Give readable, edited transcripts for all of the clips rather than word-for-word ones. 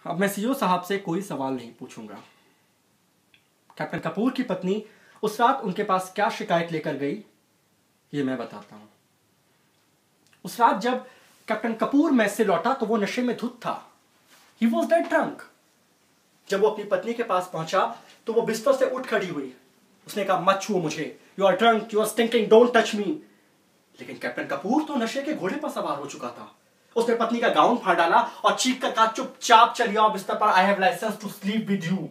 अब मैं सीईओ साहब से कोई सवाल नहीं पूछूंगा। कैप्टन कपूर की पत्नी उस रात उनके पास क्या शिकायत लेकर गई ये मैं बताता हूं। उस रात जब कैप्टन कपूर मैस से लौटा तो वो नशे में धुत था। He was dead drunk. जब वो अपनी पत्नी के पास पहुंचा तो वो बिस्तर से उठ खड़ी हुई। उसने कहा, मत छुओ मुझे, you are drunk, you are stinking, don't touch me. लेकिन कैप्टन कपूर तो नशे के घोड़े पर सवार हो चुका था। उसने पत्नी का गाउन फाड़ डाला और चीख कर कहा, चुपचाप चली आओ बिस्तर पर, I have licence to sleep with you.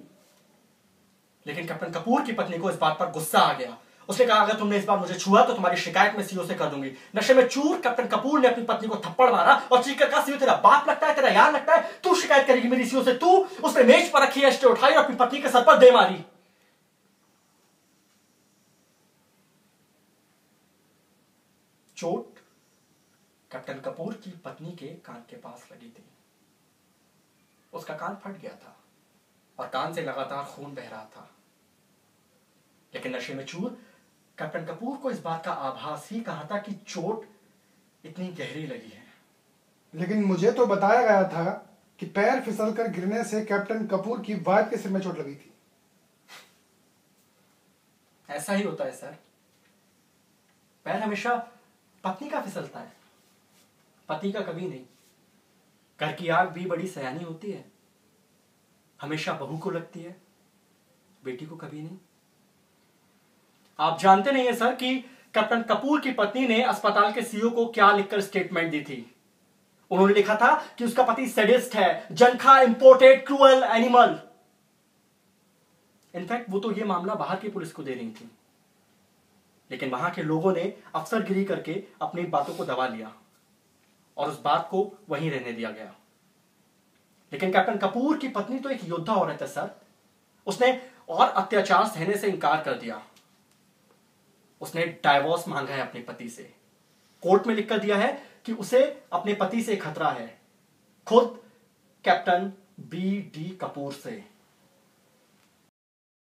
लेकिन कैप्टन कपूर की पत्नी को इस बात पर गुस्सा आ गया। उसने कहा, अगर तुमने इस बार मुझे छुआ तो तुम्हारी शिकायत मैं सीईओ से कर दूंगी। नशे में चूर कैप्टन कपूर ने अपनी पत्नी को थप्पड़ मारा और चीख कर कहा, सीईओ तेरा बाप लगता है, तेरा यार लगता है, तू शिकायत करेगी मेरी सीईओ से? तू? उसने मेज पर रखी एस्ट्रे उठाई और अपनी पत्नी के सर पर दे मारी। चोट कैप्टन कपूर की पत्नी के कान के पास लगी थी। उसका कान फट गया था और कान से लगातार खून बह रहा था। लेकिन नशे में चूर कैप्टन कपूर को इस बात का आभास ही कहा था कि चोट इतनी गहरी लगी है। लेकिन मुझे तो बताया गया था कि पैर फिसलकर गिरने से कैप्टन कपूर की वाइफ के सिर में चोट लगी थी। ऐसा ही होता है सर। पैर हमेशा पत्नी का फिसलता है, पति का कभी नहीं। घर की आग भी बड़ी सयानी होती है, हमेशा बहू को लगती है, बेटी को कभी नहीं। आप जानते नहीं है सर कि कैप्टन कपूर की पत्नी ने अस्पताल के सीईओ को क्या लिखकर स्टेटमेंट दी थी। उन्होंने लिखा था कि उसका पति सैडिस्ट है, जनखा, इंपोर्टेड, क्रूअल एनिमल। इनफैक्ट वो तो ये मामला बाहर की पुलिस को दे रही थी, लेकिन वहां के लोगों ने अफसरगिरी करके अपनी बातों को दबा लिया और उस बात को वहीं रहने दिया गया। लेकिन कैप्टन कपूर की पत्नी तो एक योद्धा औरत है सर। उसने और अत्याचार सहने से इंकार कर दिया। उसने डाइवोर्स मांगा है अपने पति से। कोर्ट में लिखकर दिया है कि उसे अपने पति से खतरा है, खुद कैप्टन बी डी कपूर से।